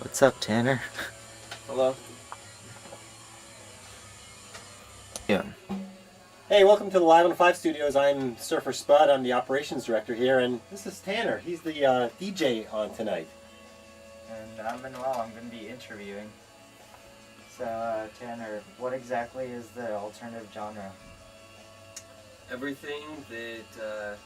What's up, Tanner? Hello. Yeah. Hey, welcome to the Live on the 5 Studios. I'm Surfer Spud. I'm the operations director here, and this is Tanner. He's the DJ on tonight. And I'm Manuel. I'm going to be interviewing. So, Tanner, what exactly is the alternative genre? Everything that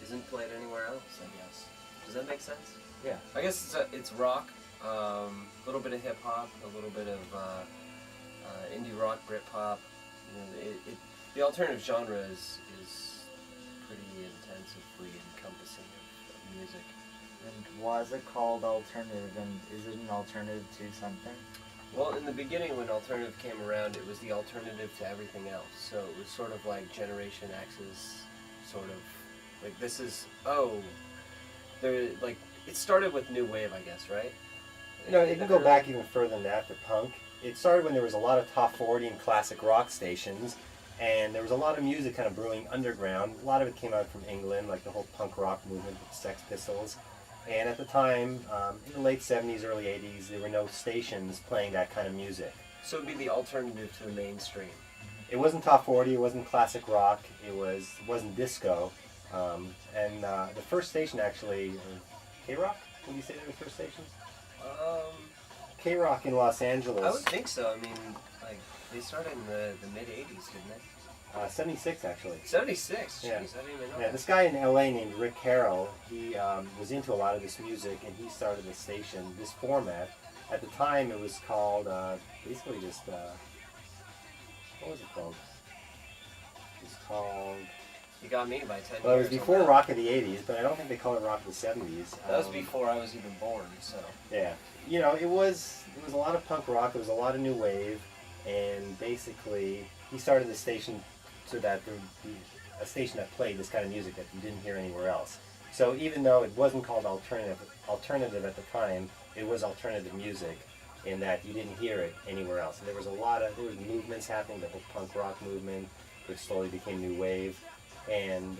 isn't played anywhere else, I guess. Does that make sense? Yeah. I guess it's rock, a little bit of hip hop, a little bit of indie rock, Britpop. You know, the alternative genre is pretty intensively encompassing of music. And why is it called alternative? And is it an alternative to something? Well, in the beginning, when alternative came around, it was the alternative to everything else. So it was sort of like Generation X's sort of like this is there like it started with new wave, I guess, right? You know, it can go back even further than that to punk. It started when there was a lot of top 40 and classic rock stations, and there was a lot of music kind of brewing underground. A lot of it came out from England, like the whole punk rock movement with Sex Pistols. And at the time, in the late 70s, early 80s, there were no stations playing that kind of music. So it'd be the alternative to the mainstream. It wasn't top 40, it wasn't classic rock, it wasn't disco. And the first station actually, K-Rock? Would you say they were the first stations? K-Rock in Los Angeles. I would think so. I mean, like they started in the mid '80s, didn't they? 76 actually. 76. Yeah. Jeez, I didn't even know. Yeah, this guy in LA named Rick Carroll, he was into a lot of this music, and he started this station, this format. At the time, it was called basically just what was it called? It was called. You got me by 10 years. Well, it was before Rock of the '80s, but I don't think they call it Rock of the '70s. That was before I was even born. So. Yeah, you know, it was a lot of punk rock. It was a lot of new wave, and basically, he started the station so that there would be a station that played this kind of music that you didn't hear anywhere else. So even though it wasn't called alternative at the time, it was alternative music in that you didn't hear it anywhere else. And there was movements happening, the whole punk rock movement, which slowly became new wave. And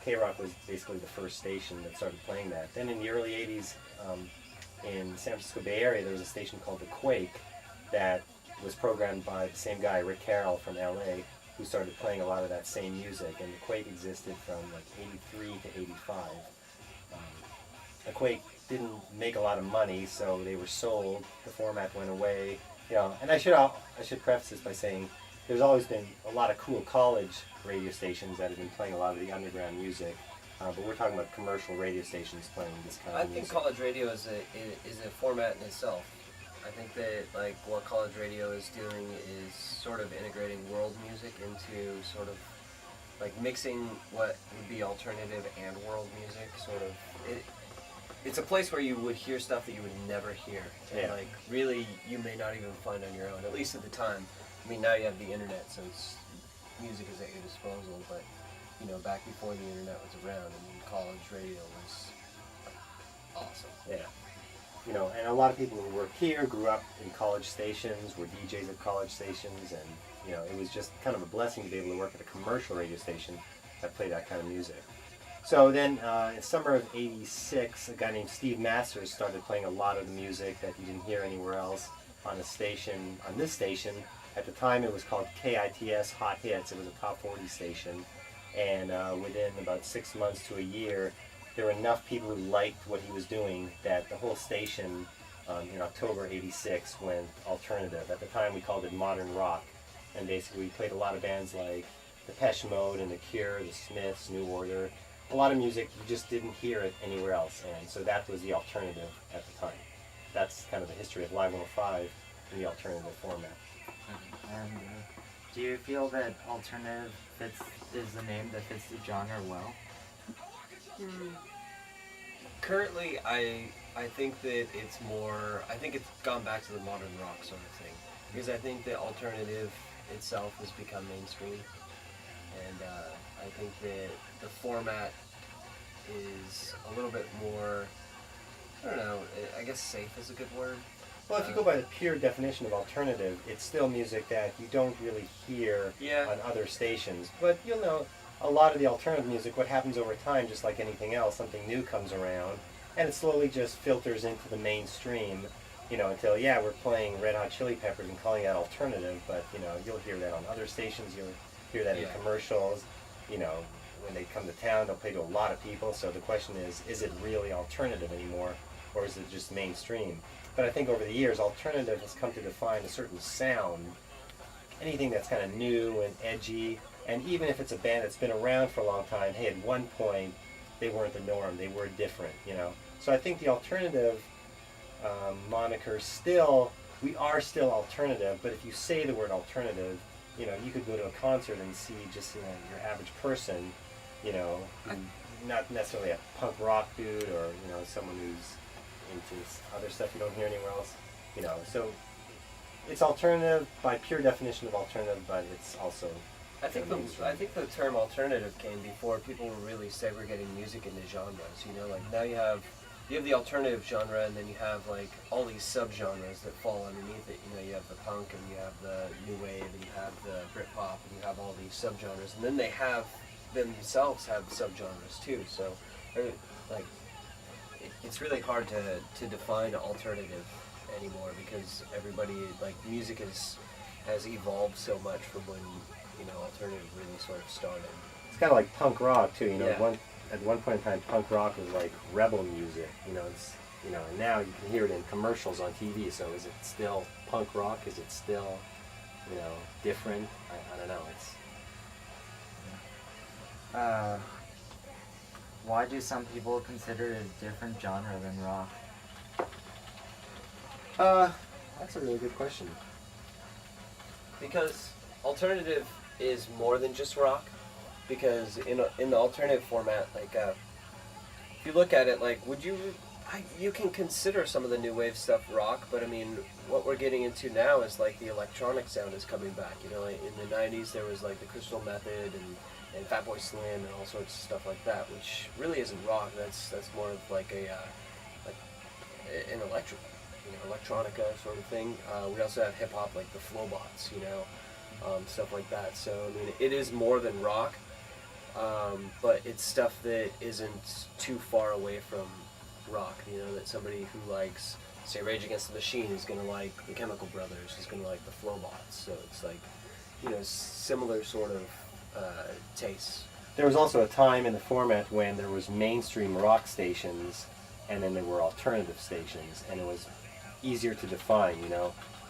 K-Rock was basically the first station that started playing that. Then in the early 80s, in the San Francisco Bay Area, there was a station called The Quake that was programmed by the same guy, Rick Carroll from LA, who started playing a lot of that same music. And The Quake existed from like 83 to 85. The Quake didn't make a lot of money, so they were sold. The format went away. You know, and I should preface this by saying there's always been a lot of cool college radio stations that have been playing a lot of the underground music, but we're talking about commercial radio stations playing this kind of music. I think college radio is a format in itself. I think that like what college radio is doing is sort of integrating world music into sort of like mixing what would be alternative and world music. Sort of it's a place where you would hear stuff that you would never hear, and like really you may not even find on your own. At least at the time. I mean, now you have the internet, so music is at your disposal. But you know, back before the internet was around, I mean, college radio was awesome. Yeah. You know, and a lot of people who work here grew up in college stations, were DJs at college stations, and you know, it was just kind of a blessing to be able to work at a commercial radio station that played that kind of music. So then, in summer of '86, a guy named Steve Masters started playing a lot of the music that you didn't hear anywhere else on this station. At the time, it was called KITS Hot Hits. It was a top 40 station, and within about 6 months to a year, there were enough people who liked what he was doing that the whole station, in October '86, went alternative. At the time, we called it modern rock, and basically we played a lot of bands like Depeche Mode and The Cure, The Smiths, New Order. A lot of music, you just didn't hear it anywhere else, and so that was the alternative at the time. That's kind of the history of Live 105 in the alternative format. And do you feel that alternative is the name that fits the genre well? Currently, I think that it's more. I think it's gone back to the modern rock sort of thing, because I think the alternative itself has become mainstream, and I think that the format is a little bit more. I don't know. I guess safe is a good word. Well, if you go by the pure definition of alternative, it's still music that you don't really hear on other stations. But you'll know a lot of the alternative music, what happens over time, just like anything else, something new comes around, and it slowly just filters into the mainstream, until, yeah, we're playing Red Hot Chili Peppers and calling that alternative, but, you'll hear that on other stations, you'll hear that in commercials, when they come to town, they'll play to a lot of people, so the question is it really alternative anymore, or is it just mainstream? But I think over the years, alternative has come to define a certain sound, anything that's kind of new and edgy, and even if it's a band that's been around for a long time, hey, at one point, they weren't the norm, they were different, So I think the alternative moniker we are still alternative, but if you say the word alternative, you could go to a concert and see just, your average person, who's not necessarily a punk rock dude or, someone who's into other stuff you don't hear anywhere else, so it's alternative by pure definition of alternative, but it's also I think the term alternative came before people were really segregating music into genres. Like now you have the alternative genre, and then you have like all these subgenres that fall underneath it. You have the punk, and you have the new wave, and you have the Britpop, and you have all these subgenres, and then they themselves have subgenres too. So, like, it's really hard to define alternative anymore because everybody, like, music has evolved so much from when alternative really sort of started. It's kind of like punk rock too. Yeah. At one point in time, punk rock was like rebel music. It's and now you can hear it in commercials on TV. So is it still punk rock? Is it still different? I don't know. It's why do some people consider it a different genre than rock? That's a really good question. Because alternative is more than just rock. Because in the alternative format, like if you look at it, like you can consider some of the new wave stuff rock, but I mean what we're getting into now is like the electronic sound is coming back. Like in the '90s there was like the Crystal Method and Fatboy Slim and all sorts of stuff like that, which really isn't rock. That's more of like an electric, electronica sort of thing. We also have hip hop like the Flowbots, stuff like that. So I mean it is more than rock. But it's stuff that isn't too far away from rock, that somebody who likes, say, Rage Against the Machine is going to like the Chemical Brothers, is going to like the Flowbots, so it's like, similar sort of tastes. There was also a time in the format when there was mainstream rock stations, and then there were alternative stations, and it was easier to define,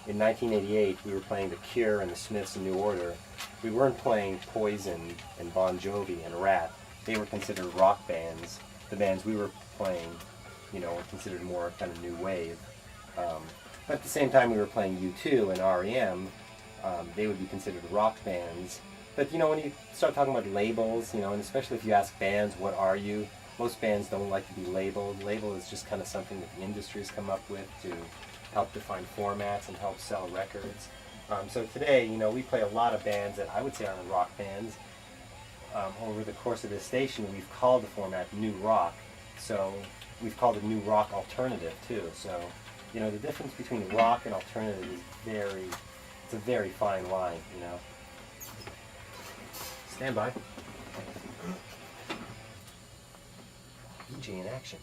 In 1988, we were playing The Cure and The Smiths and New Order. We weren't playing Poison and Bon Jovi and Rat. They were considered rock bands. The bands we were playing, were considered more kind of new wave. But at the same time, we were playing U2 and REM. They would be considered rock bands. But when you start talking about labels, and especially if you ask bands, what are you? Most bands don't like to be labeled. Label is just kind of something that the industry has come up with to help define formats and help sell records. So today, we play a lot of bands that I would say are rock bands. Over the course of this station, we've called the format New Rock. So we've called it New Rock Alternative too. So, the difference between rock and alternative is it's a very fine line, Stand by. DJ in action.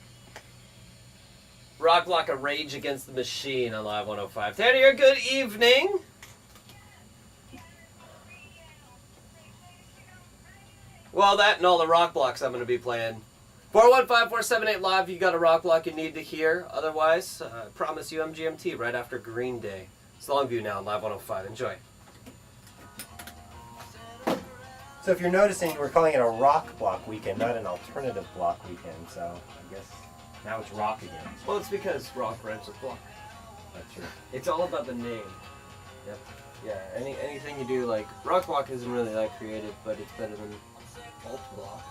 Rock Block, a Rage Against the Machine on Live 105. Tanner, good evening. Well, that and all the rock blocks I'm going to be playing. 415-478 Live, you got a rock block you need to hear. Otherwise, I promise you MGMT right after Green Day. It's Longview now on Live 105. Enjoy. So if you're noticing, we're calling it a rock block weekend, not an alternative block weekend. So I guess now it's rock again. Well, it's because rock rhymes with block. That's true. It's all about the name. Yep. Yeah, anything you do, like, rock block isn't really that creative, but it's better than alt block.